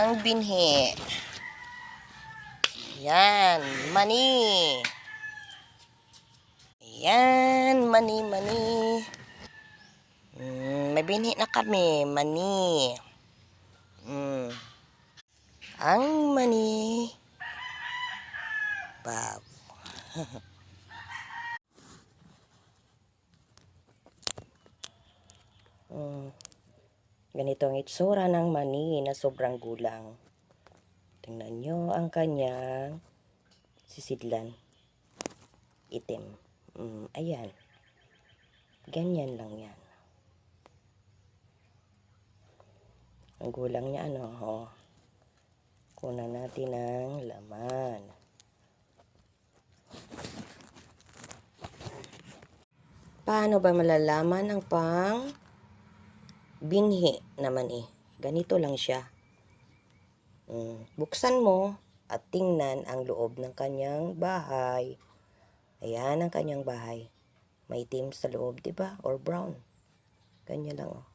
kanyang binhi. Yan, mani. Yan, mani. May binhi na kami, mani. Ang mani. Wow. Ganito ang itsura ng mani na sobrang gulang. Tingnan nyo ang kanyang sisidlan. Itim. Ayan. Ganyan lang yan. Ang gulang niya, Kunan natin ang laman. Paano ba malalaman ang pang binhi naman Ganito lang siya. Buksan mo at tingnan ang loob ng kanyang bahay. Ayan ang kanyang bahay. May itim sa loob, 'di ba? Or brown. Ganyan lang,